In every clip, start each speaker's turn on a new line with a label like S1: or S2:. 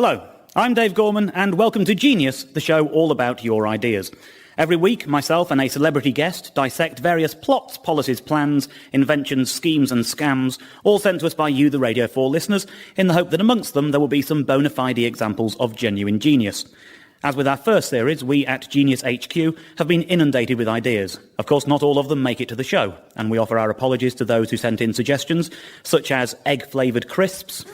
S1: Hello, I'm Dave Gorman, and welcome to Genius, the show all about your ideas. Every week, myself and a celebrity guest dissect various plots, policies, plans, inventions, schemes and scams, all sent to us by you, the Radio 4 listeners, in the hope that amongst them there will be some bona fide examples of genuine genius. As with our first series, we at Genius HQ have been inundated with ideas. Of course, not all of them make it to the show, and we offer our apologies to those who sent in suggestions, such as egg-flavoured crisps,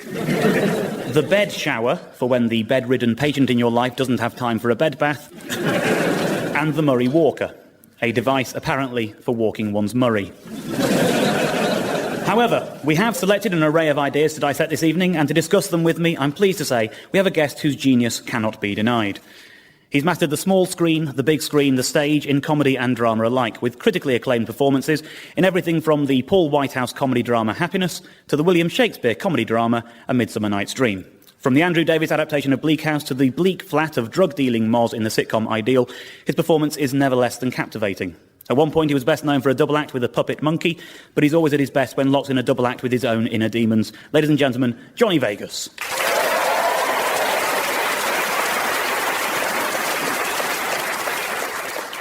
S1: the bed shower, for when the bedridden patient in your life doesn't have time for a bed bath, and the Murray Walker, a device apparently for walking one's Murray. However, we have selected an array of ideas to dissect this evening, and to discuss them with me, I'm pleased to say, we have a guest whose genius cannot be denied. He's mastered the small screen, the big screen, the stage, in comedy and drama alike, with critically acclaimed performances in everything from the Paul Whitehouse comedy drama Happiness to the William Shakespeare comedy drama A Midsummer Night's Dream. From the Andrew Davies adaptation of Bleak House to the bleak flat of drug-dealing Moz in the sitcom Ideal, his performance is never less than captivating. At one point, he was best known for a double act with a puppet monkey, but he's always at his best when locked in a double act with his own inner demons. Ladies and gentlemen, Jonny Vegas.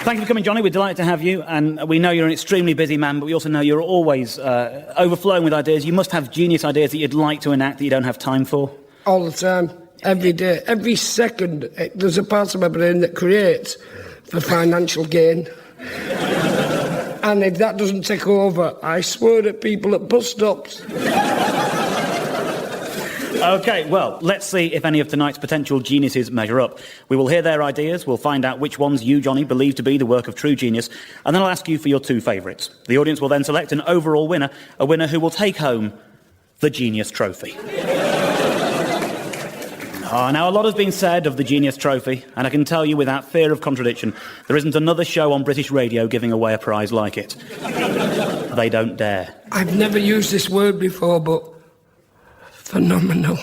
S1: Thank you for coming, Jonny. We're delighted to have you, and we know you're an extremely busy man, but we also know you're always overflowing with ideas. You must have genius ideas that you'd like to enact that you don't have time for.
S2: All the time, every day, every second. There's a part of my brain that creates for financial gain. And if that doesn't take over, I swear at people at bus stops.
S1: OK, well, let's see if any of tonight's potential geniuses measure up. We will hear their ideas, we'll find out which ones you, Jonny, believe to be the work of true genius, and then I'll ask you for your two favourites. The audience will then select an overall winner, a winner who will take home the Genius Trophy. Now, a lot has been said of the Genius Trophy, and I can tell you without fear of contradiction, there isn't another show on British radio giving away a prize like it. They don't dare.
S2: I've never used this word before, but phenomenal.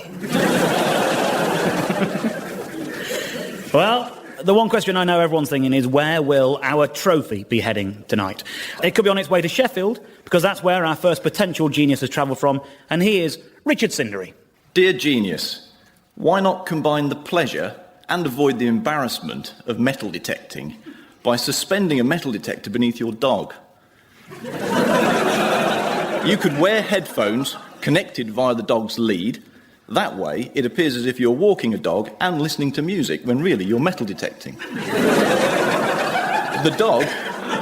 S1: Well, the one question I know everyone's thinking is, where will our trophy be heading tonight? It could be on its way to Sheffield, because that's where our first potential genius has travelled from, and he is Richard Cindery.
S3: Dear Genius, why not combine the pleasure and avoid the embarrassment of metal detecting by suspending a metal detector beneath your dog? You could wear headphones connected via the dog's lead. That way, it appears as if you're walking a dog and listening to music when really you're metal detecting. The dog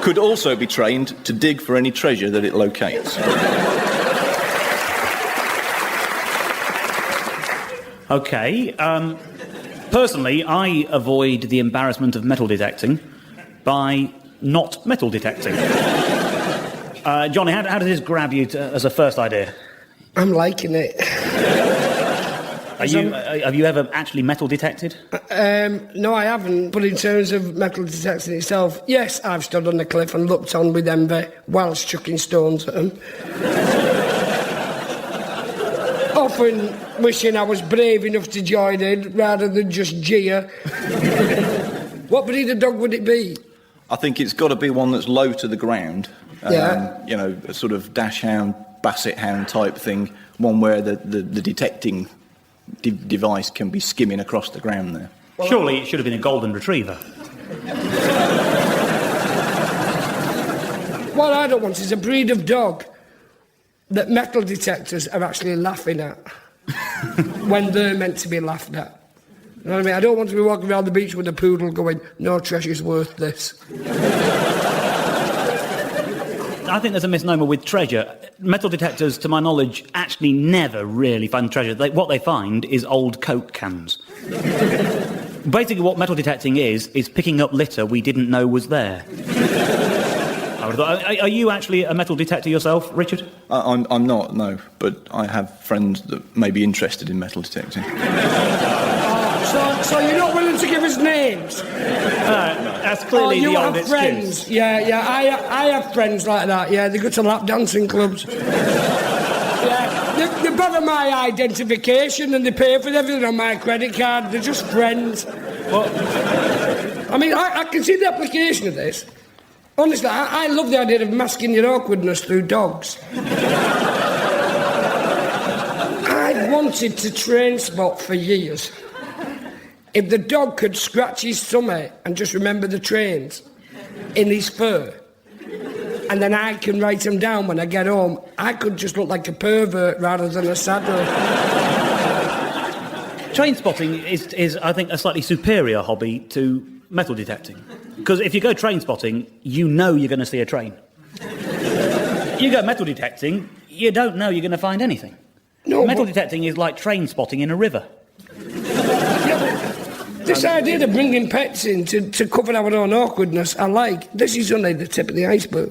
S3: could also be trained to dig for any treasure that it locates.
S1: OK, personally, I avoid the embarrassment of metal detecting by not metal detecting. Jonny, how does this grab you as a first idea?
S2: I'm liking it.
S1: Have you ever actually metal detected?
S2: No, I haven't, but in terms of metal detecting itself, yes, I've stood on the cliff and looked on with envy whilst chucking stones at them. Often wishing I was brave enough to join in rather than just jeer. What breed of dog would it be?
S3: I think it's got to be one that's low to the ground.
S2: Yeah.
S3: You know, a sort of dash hound, basset hound type thing, one where the detecting device can be skimming across the ground there.
S1: Well, surely it should have been a golden retriever.
S2: What I don't want is a breed of dog that metal detectors are actually laughing at when they're meant to be laughed at. You know what I mean? I don't want to be walking around the beach with a poodle going, no treasure's worth this.
S1: I think there's a misnomer with treasure. Metal detectors, to my knowledge, actually never really find treasure. What they find is old Coke cans. Basically, what metal detecting is picking up litter we didn't know was there. Are you actually a metal detector yourself, Richard?
S3: I'm not, no, but I have friends that may be interested in metal detecting.
S2: So you're not willing to give us names?
S1: That's clearly the old excuse.
S2: Friends. Yeah, I have friends like that, yeah, they go to lap dancing clubs. Yeah, they bother my identification and they pay for everything on my credit card, they're just friends.
S1: Well,
S2: I mean, I can see the application of this. Honestly, I love the idea of masking your awkwardness through dogs. I've wanted to train spot for years. If the dog could scratch his stomach and just remember the trains in his fur, and then I can write them down when I get home, I could just look like a pervert rather than a saddler.
S1: Train spotting is, I think, a slightly superior hobby to metal detecting. Because if you go train spotting, you know you're going to see a train. You go metal detecting, you don't know you're going to find anything.
S2: No,
S1: metal detecting is like train spotting in a river.
S2: This idea of bringing pets in to cover our own awkwardness, I like. This is only the tip of the iceberg.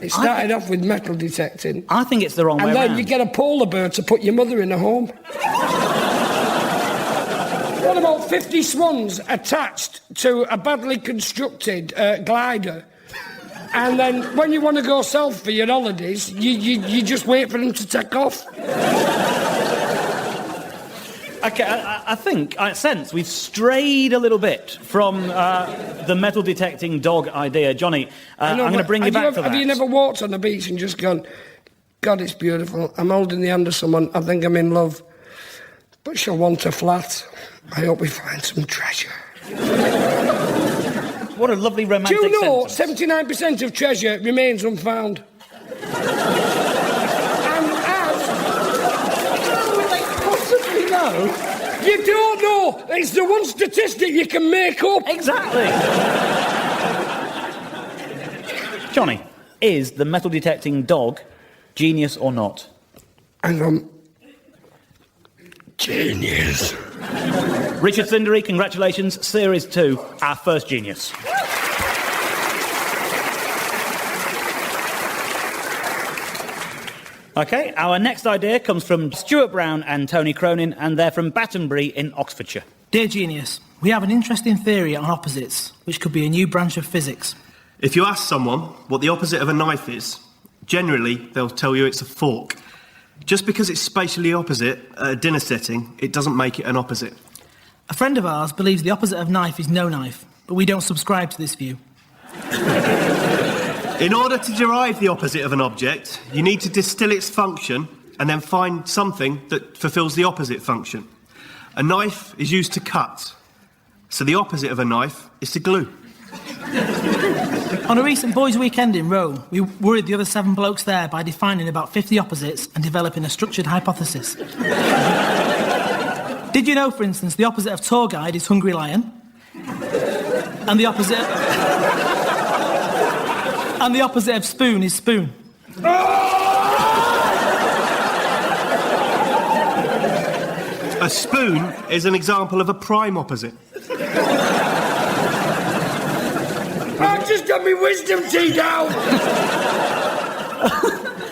S2: It started off with metal detecting.
S1: I think it's the wrong way
S2: around. And then
S1: round.
S2: you get a polar bear to put your mother in a home. What about 50 swans attached to a badly constructed glider? And then when you want to go south for your holidays, you just wait for them to take off.
S1: Okay, I sense we've strayed a little bit from the metal detecting dog idea. Jonny, I'm going to bring you back to that.
S2: Have you never walked on the beach and just gone, God, it's beautiful, I'm holding the hand of someone, I think I'm in love, but she'll want a flat. I hope we find some treasure.
S1: What a lovely romantic
S2: Do you know
S1: sentence.
S2: 79% of treasure remains unfound?
S1: No.
S2: You don't know. It's the one statistic you can make up.
S1: Exactly. Jonny, is the metal detecting dog genius or not?
S2: Hang on. Genius.
S1: Richard Cindery, congratulations. Series 2, our first genius. OK, our next idea comes from Stuart Brown and Tony Cronin, and they're from Battenbury in Oxfordshire.
S4: Dear Genius, we have an interesting theory on opposites, which could be a new branch of physics.
S5: If you ask someone what the opposite of a knife is, generally they'll tell you it's a fork. Just because it's spatially opposite at a dinner setting, it doesn't make it an opposite.
S4: A friend of ours believes the opposite of knife is no knife, but we don't subscribe to this view.
S5: In order to derive the opposite of an object, you need to distill its function and then find something that fulfills the opposite function. A knife is used to cut, so the opposite of a knife is to glue.
S4: On a recent boys' weekend in Rome, we worried the other 7 blokes there by defining about 50 opposites and developing a structured hypothesis. Did you know, for instance, the opposite of tour guide is hungry lion? And the opposite... And the opposite of spoon is spoon.
S5: A spoon is an example of a prime opposite.
S2: I've just got my wisdom teeth out.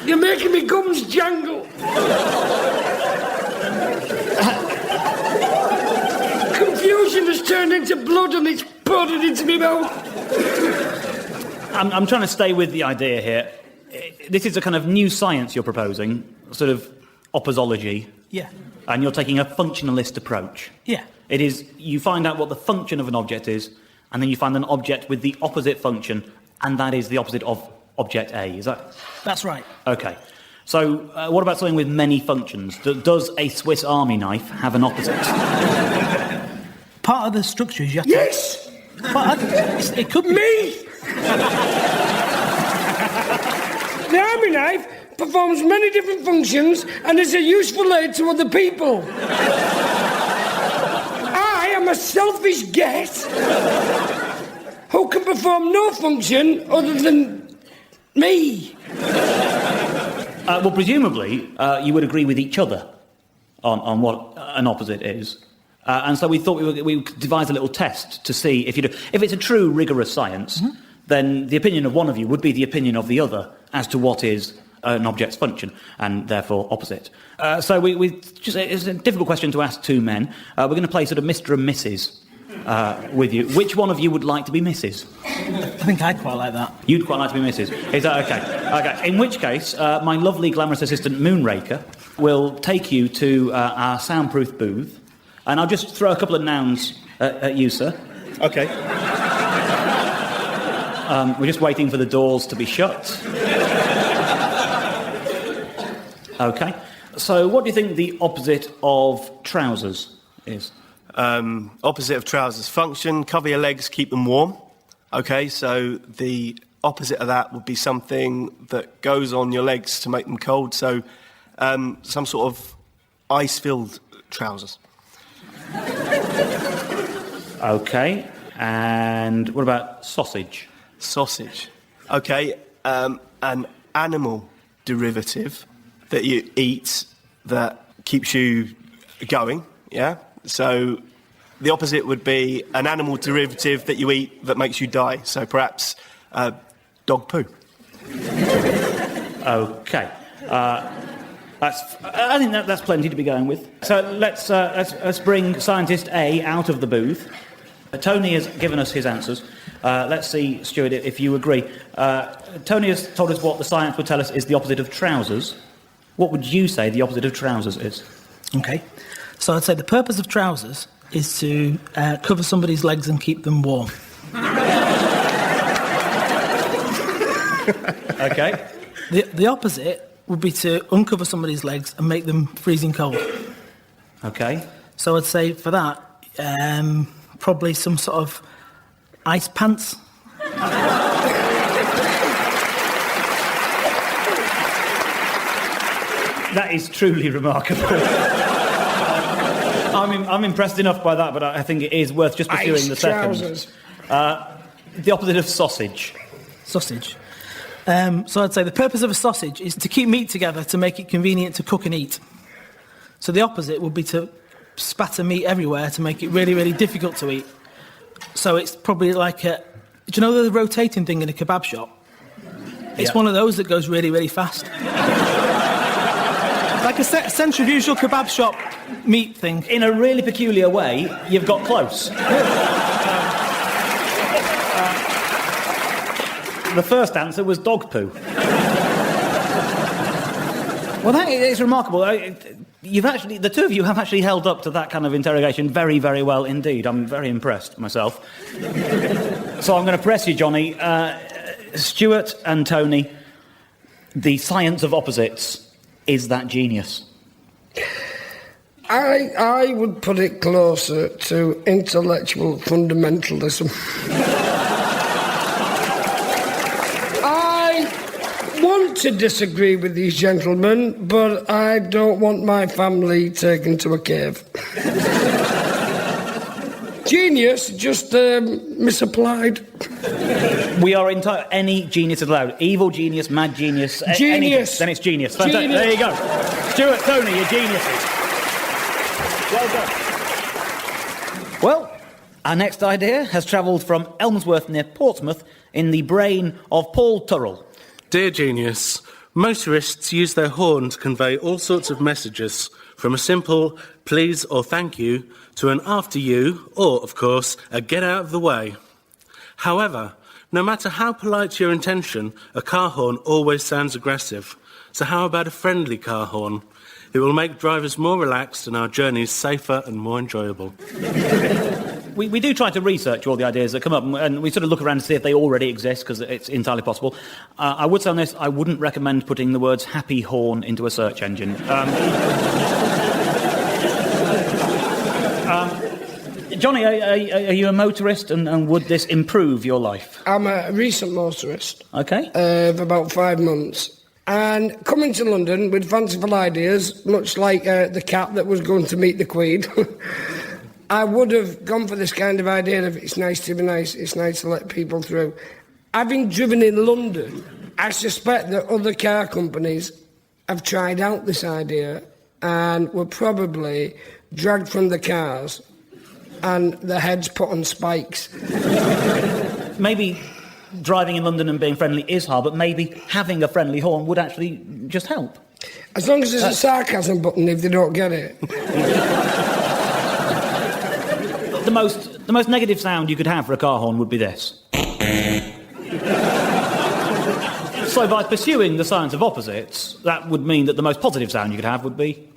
S2: You're making me gums jangle. Confusion has turned into blood and it's poured into my mouth.
S1: I'm trying to stay with the idea here. This is a kind of new science you're proposing, sort of opposology.
S4: Yeah.
S1: And you're taking a functionalist approach.
S4: Yeah.
S1: It is, you find out what the function of an object is, and then you find an object with the opposite function, and that is the opposite of object A. Is that...
S4: That's right.
S1: OK. So what about something with many functions? Does a Swiss Army knife have an opposite?
S4: Part of the structure is you have to...
S2: Yes!
S4: It could be...
S2: Me! The army knife performs many different functions and is a useful aid to other people. I am a selfish guest who can perform no function other than me.
S1: Well, presumably, you would agree with each other on what an opposite is. And so we thought we would devise a little test to see if it's a true rigorous science, then the opinion of one of you would be the opinion of the other as to what is an object's function, and therefore opposite. So it's a difficult question to ask 2 men. We're going to play sort of Mr. and Mrs. With you. Which one of you would like to be Mrs?
S4: I think I'd quite like that.
S1: You'd quite like to be Mrs. Is that OK? OK. In which case, my lovely glamorous assistant Moonraker will take you to our soundproof booth, and I'll just throw a couple of nouns at you, sir.
S5: OK.
S1: We're just waiting for the doors to be shut. OK. So what do you think the opposite of trousers is?
S5: Opposite of trousers function, cover your legs, keep them warm. Okay, so the opposite of that would be something that goes on your legs to make them cold. So some sort of ice-filled trousers.
S1: OK. And what about sausage?
S5: Sausage. Okay, an animal derivative that you eat that keeps you going, yeah? So the opposite would be an animal derivative that you eat that makes you die. So perhaps dog poo.
S1: OK. I think that's plenty to be going with. So let's bring scientist A out of the booth. Tony has given us his answers. Let's see, Stuart, if you agree. Tony has told us what the science would tell us is the opposite of trousers. What would you say the opposite of trousers is?
S4: Okay. So I'd say the purpose of trousers is to cover somebody's legs and keep them warm.
S1: OK.
S4: The opposite would be to uncover somebody's legs and make them freezing cold.
S1: OK.
S4: So I'd say for that, probably some sort of ice pants.
S1: That is truly remarkable. I'm impressed enough by that, but I think it is worth just pursuing the second.
S2: Trousers.
S1: The opposite of sausage.
S4: Sausage. So I'd say the purpose of a sausage is to keep meat together to make it convenient to cook and eat. So the opposite would be to spatter meat everywhere to make it really, really difficult to eat. So it's probably like do you know the rotating thing in a kebab shop? It's one of those that goes really, really fast. Like a centrifugal kebab shop meat thing.
S1: In a really peculiar way, you've got close. The first answer was dog poo. Well, that is remarkable. The two of you have actually held up to that kind of interrogation very, very well indeed. I'm very impressed myself. So I'm going to press you, Jonny. Stuart and Tony, the science of opposites, is that genius?
S2: I would put it closer to intellectual fundamentalism. I want to disagree with these gentlemen, but I don't want my family taken to a cave. Genius, just misapplied.
S1: We are any genius is allowed. Evil genius, mad genius.
S2: Genius.
S1: Then it's genius. Fantastic.
S2: Genius.
S1: There you go. Stuart, Tony, you're geniuses. Well done. Well, our next idea has travelled from Elmsworth near Portsmouth in the brain of Paul Turrell.
S6: Dear Genius, motorists use their horn to convey all sorts of messages, from a simple please or thank you to an after you or, of course, a get out of the way. However, no matter how polite your intention, a car horn always sounds aggressive. So how about a friendly car horn? It will make drivers more relaxed and our journeys safer and more enjoyable.
S1: We do try to research all the ideas that come up, and we sort of look around to see if they already exist, because it's entirely possible. I would say on this, I wouldn't recommend putting the words happy horn into a search engine. Jonny, are you a motorist, and would this improve your life?
S2: I'm a recent motorist.
S1: OK.
S2: Of about 5 months. And coming to London with fanciful ideas, much like the cat that was going to meet the Queen, I would have gone for this kind of idea of it's nice to be nice, it's nice to let people through. Having driven in London, I suspect that other car companies have tried out this idea and were probably dragged from the cars and their heads put on spikes.
S1: Maybe driving in London and being friendly is hard, but maybe having a friendly horn would actually just help.
S2: As long as there's a sarcasm button if they don't get it.
S1: The most negative sound you could have for a car horn would be this. So by pursuing the science of opposites, that would mean that the most positive sound you could have would be...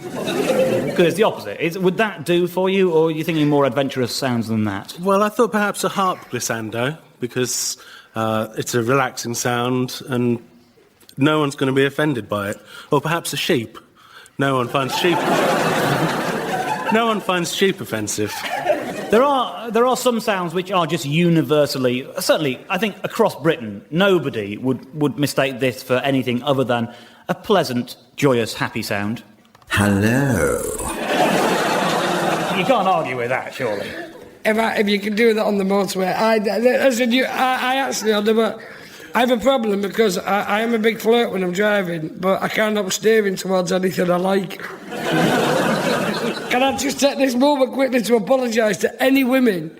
S1: Because it's the opposite. Would that do for you, or are you thinking more adventurous sounds than that?
S6: Well, I thought perhaps a harp glissando, because it's a relaxing sound and no one's going to be offended by it. Or perhaps a sheep. No one finds sheep... No one finds sheep offensive.
S1: There are some sounds which are just universally, certainly, I think across Britain, nobody would mistake this for anything other than a pleasant, joyous, happy sound.
S7: Hello.
S1: You can't argue with that, surely.
S2: If you can do that on the motorway, I actually on the motorway. I have a problem because I am a big flirt when I'm driving, but I can't help steering towards anything I like. Can I just take this moment quickly to apologise to any women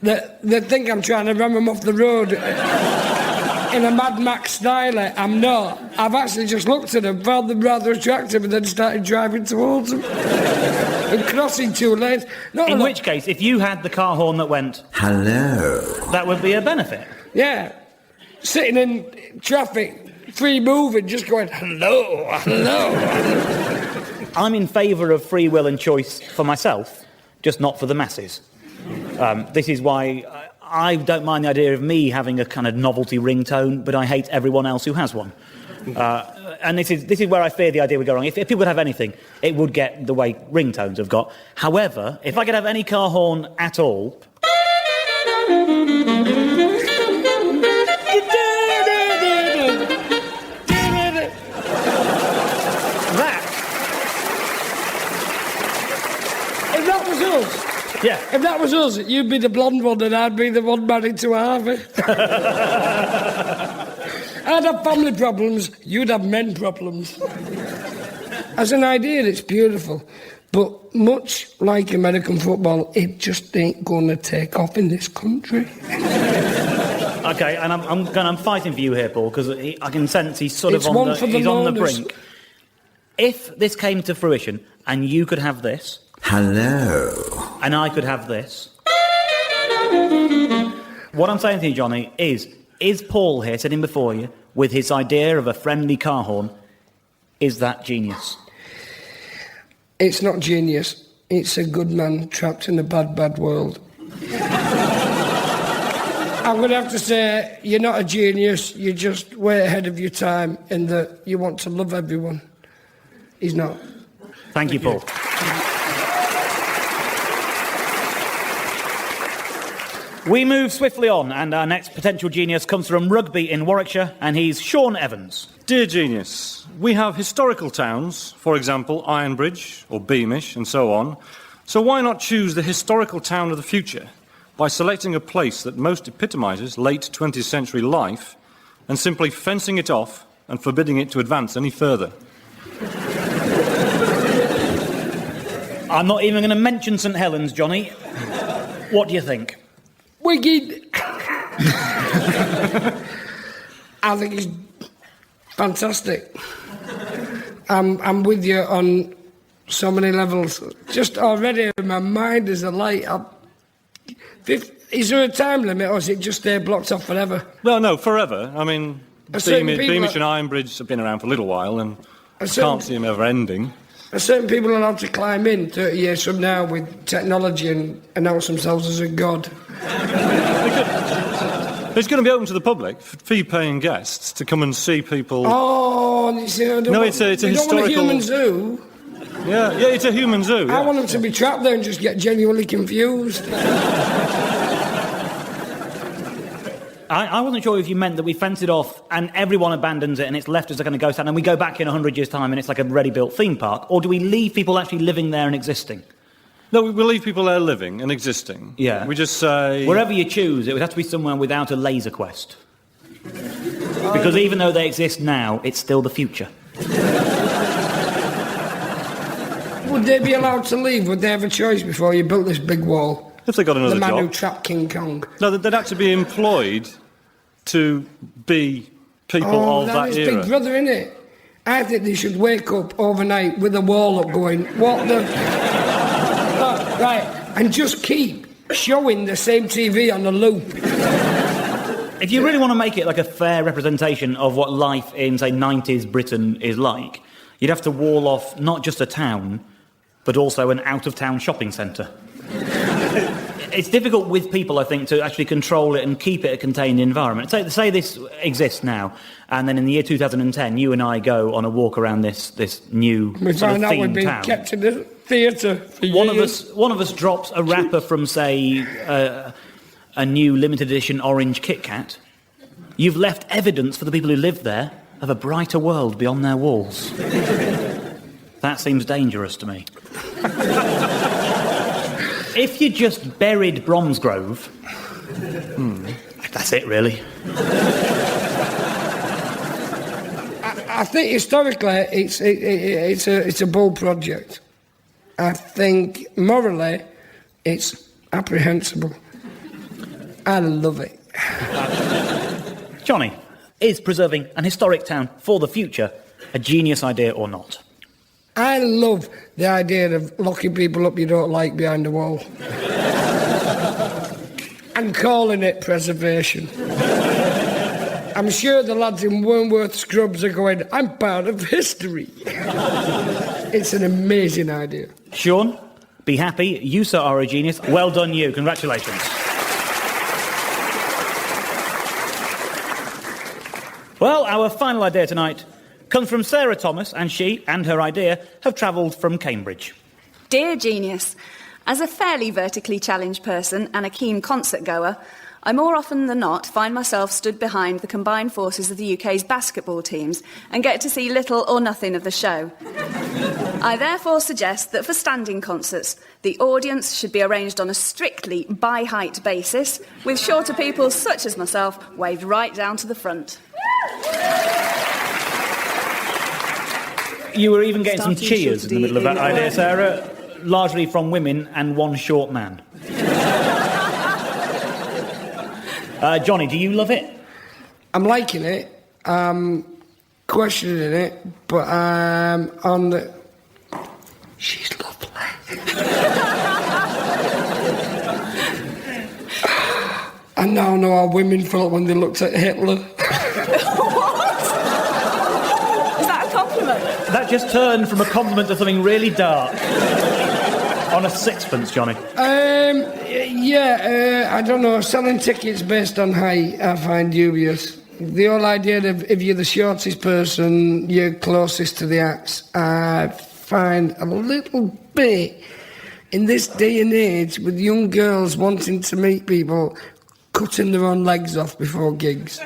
S2: that think I'm trying to ram them off the road in a Mad Max style? I'm not. I've actually just looked at them, found them rather attractive, and then started driving towards them and crossing 2 lanes.
S1: In which case, if you had the car horn that went,
S7: hello,
S1: that would be a benefit.
S2: Yeah. Sitting in traffic, free moving, just going, hello, hello.
S1: I'm in favour of free will and choice for myself, just not for the masses. This is why I don't mind the idea of me having a kind of novelty ringtone, but I hate everyone else who has one. And this is where I fear the idea would go wrong. If people would have anything, it would get the way ringtones have got. However, if I could have any car horn at all... Yeah.
S2: If that was us, you'd be the blonde one and I'd be the one married to Harvey. I'd have family problems, you'd have men problems. As an idea, it's beautiful. But much like American football, it just ain't going to take off in this country.
S1: OK, and I'm fighting for you here, Paul, because I can sense he's sort of on the brink. If this came to fruition and you could have this...
S7: hello.
S1: And I could have this. What I'm saying to you, Jonny, is Paul here sitting before you with his idea of a friendly car horn, is that genius?
S2: It's not genius. It's a good man trapped in a bad, bad world. I'm going to have to say, you're not a genius, you're just way ahead of your time in that you want to love everyone. He's not.
S1: Thank you, Paul. We move swiftly on, and our next potential genius comes from Rugby in Warwickshire, and he's Sean Evans.
S8: Dear genius, we have historical towns, for example, Ironbridge or Beamish and so on. So why not choose the historical town of the future by selecting a place that most epitomises late 20th century life and simply fencing it off and forbidding it to advance any further?
S1: I'm not even going to mention St Helens, Jonny. What do you think?
S2: Wicked. I think it's fantastic. I'm with you on so many levels. Just already, my mind is alight. Is there a time limit, or is it just blocked off forever?
S8: Well, no, forever. I mean, Beamish and Ironbridge have been around for a little while, and I can't see them ever ending.
S2: Are certain people allowed to climb in 30 years from now with technology and announce themselves as a god?
S8: It's going to be open to the public, fee-paying guests, to come and see people.
S2: Oh, you see,
S8: it's a historical...
S2: want a human zoo.
S8: Yeah, it's a human zoo. Yeah.
S2: I want them to be trapped there and just get genuinely confused.
S1: I wasn't sure if you meant that we fence it off and everyone abandons it and it's left as a kind of ghost town and we go back in 100 years' time and it's like a ready-built theme park, or do we leave people actually living there and existing?
S8: No, we leave people there living and existing.
S1: Yeah.
S8: We just say...
S1: Wherever you choose, it would have to be somewhere without a laser quest. Because even though they exist now, it's still the future.
S2: Would they be allowed to leave? Would they have a choice before you built this big wall?
S8: If they got another job.
S2: The man who trapped King Kong.
S8: No, they'd have to be employed to be people of that era.
S2: Oh, Big Brother, innit? I think they should wake up overnight with a wall up going, what the... right, and just keep showing the same TV on a loop.
S1: If you really want to make it like a fair representation of what life in, say, 90s Britain is like, you'd have to wall off not just a town, but also an out-of-town shopping centre. It's difficult with people, I think, to actually control it and keep it a contained environment. Say this exists now, and then in the year 2010, you and I go on a walk around this new
S2: We
S1: sort of
S2: find out we've
S1: themed
S2: been
S1: town.
S2: kept in the theatre for years.
S1: One of us drops a wrapper from, say, a new limited edition orange Kit Kat. You've left evidence for the people who live there of a brighter world beyond their walls. That seems dangerous to me. If you just buried Bromsgrove, that's it, really.
S2: I think historically it's a bold project. I think morally it's apprehensible. I love it.
S1: Jonny, is preserving an historic town for the future a genius idea or not?
S2: I love the idea of locking people up you don't like behind a wall. And calling it preservation. I'm sure the lads in Wormworth Scrubs are going, I'm part of history. It's an amazing idea.
S1: Sean, be happy. You, sir, are a genius. Well done, you. Congratulations. Well, our final idea tonight comes from Sarah Thomas, and she and her idea have travelled from Cambridge.
S9: Dear Genius, as a fairly vertically challenged person and a keen concert goer, I more often than not find myself stood behind the combined forces of the UK's basketball teams and get to see little or nothing of the show. I therefore suggest that for standing concerts, the audience should be arranged on a strictly by-height basis, with shorter people such as myself waved right down to the front.
S1: You were even getting some cheers in the middle of that idea, Sarah, largely from women and one short man. Jonny, do you love it?
S2: I'm liking it. I'm questioning it, but I'm on the... She's lovely. I now know how women felt when they looked at Hitler.
S1: That just turned from a compliment to something really dark. On a sixpence, Jonny.
S2: I don't know. Selling tickets based on height, I find dubious. The whole idea of if you're the shortest person, you're closest to the acts, I find a little bit, in this day and age, with young girls wanting to meet people, cutting their own legs off before gigs.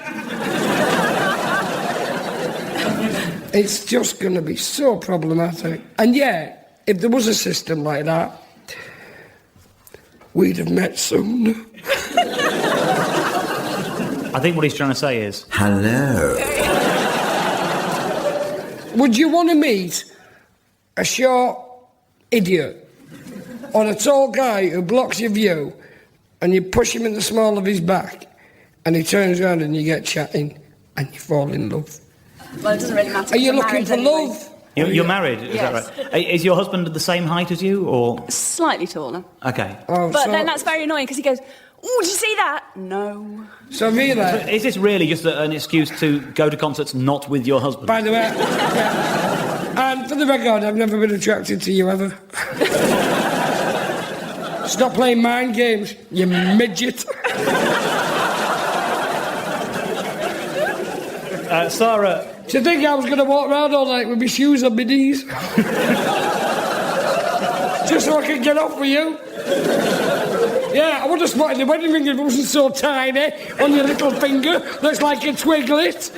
S2: It's just going to be so problematic. And yeah, if there was a system like that, we'd have met sooner.
S1: I think what he's trying to say is...
S7: Hello.
S2: Would you want to meet a short idiot or a tall guy who blocks your view and you push him in the small of his back and he turns around and you get chatting and you fall in love?
S9: Well, it doesn't really matter.
S2: Are you looking for love?
S1: You're married, is
S9: Yes.
S1: that right? Is your husband the same height as you, or...?
S9: Slightly taller.
S1: OK.
S2: Oh,
S9: But then that's very annoying because he goes, "Oh, did you see that?" No.
S2: So really,
S1: Is this really just an excuse to go to concerts not with your husband?
S2: by the way, and for the record, I've never been attracted to you ever. Stop playing mind games, you midget.
S1: Sarah...
S2: Do you think I was going to walk around all night with my shoes on my knees? Just so I could get off with you? Yeah, I would have spotted the wedding ring if it wasn't so tiny on your little finger. Looks like a twiglet.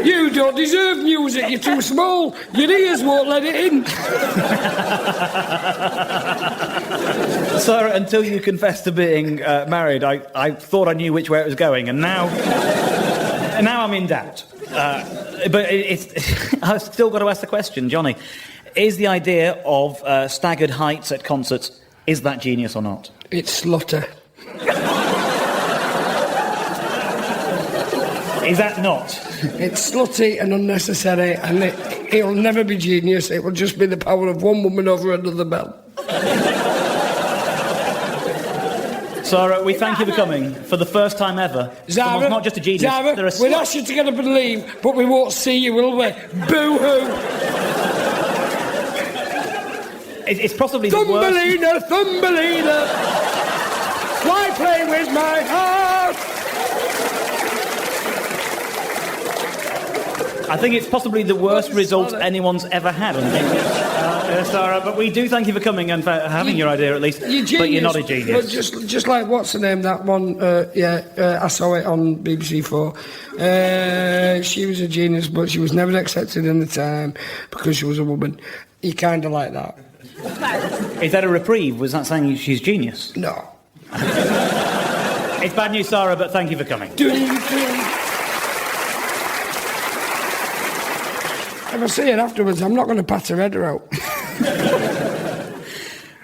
S2: You don't deserve music, you're too small. Your ears won't let it in.
S1: Sarah, until you confessed to being married, I thought I knew which way it was going, and now I'm in doubt. But I've still got to ask the question, Jonny. Is the idea of staggered heights at concerts, is that genius or not?
S2: It's slaughter.
S1: Is that not?
S2: It's slutty and unnecessary, and it'll never be genius. It will just be the power of one woman over another bell.
S1: Sarah, we thank you for coming for the first time ever. Someone's not just a genius,
S2: Zara,
S1: they're a
S2: we'll ask you to get up and leave, but we won't see you, will we? Boo-hoo!
S1: It's possibly the worst.
S2: Thumbelina, Thumbelina, why play with my heart?
S1: I think it's possibly the worst result anyone's ever had on Genius, Sarah. But we do thank you for coming and for having your idea at least. But you're not a genius.
S2: But just like what's the name? That one. I saw it on BBC 4. She was a genius, but she was never accepted in the time because she was a woman. You kind of like that.
S1: Is that a reprieve? Was that saying she's genius?
S2: No.
S1: It's bad news, Sarah. But thank you for coming.
S2: If I see it afterwards, I'm not going to pat her head out.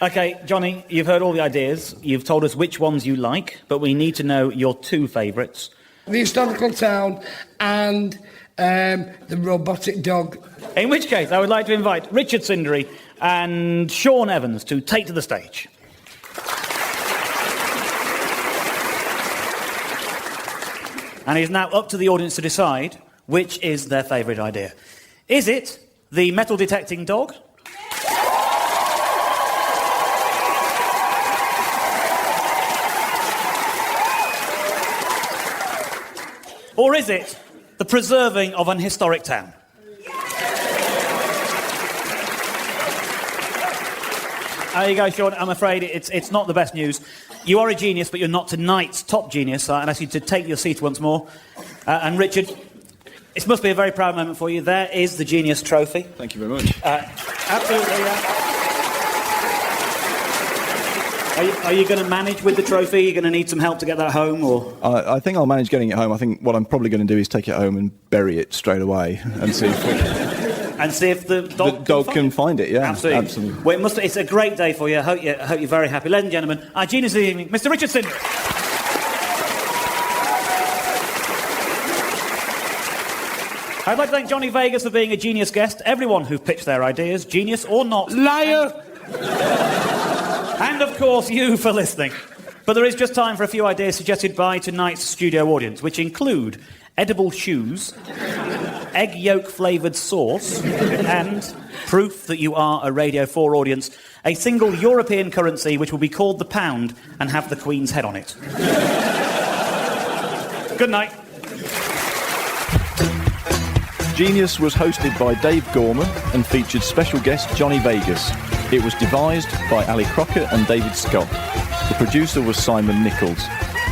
S1: OK, Jonny, you've heard all the ideas. You've told us which ones you like, but we need to know your two favourites.
S2: The historical town and the robotic dog.
S1: In which case, I would like to invite Richard Cindery and Sean Evans to take to the stage. And it's now up to the audience to decide which is their favourite idea. Is it the metal detecting dog? Or is it the preserving of an historic town? There you go, Sean. I'm afraid it's not the best news. You are a genius, but you're not tonight's top genius. I'd ask you to take your seat once more. And Richard, it must be a very proud moment for you. There is the Genius Trophy.
S3: Thank you very much.
S1: Absolutely, yeah. Are you going to manage with the trophy? Are you going to need some help to get that home, or?
S3: I think I'll manage getting it home. I think what I'm probably going to do is take it home and bury it straight away and see if
S1: the dog
S3: can find it. Yeah,
S1: absolutely. Well, it's a great day for you. I hope you're very happy, ladies and gentlemen. Our genius of the evening, Mr. Richardson. I'd like to thank Johnny Vegas for being a genius guest. Everyone who pitched their ideas, genius or not.
S2: Liar!
S1: And of course, you for listening. But there is just time for a few ideas suggested by tonight's studio audience, which include edible shoes, egg yolk flavoured sauce, and proof that you are a Radio 4 audience, a single European currency which will be called the pound and have the Queen's head on it. Good night.
S3: Genius was hosted by Dave Gorman and featured special guest Johnny Vegas. It was devised by Ali Crockett and David Scott. The producer was Simon Nichols.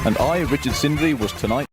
S3: And I, Richard Cindery, was tonight...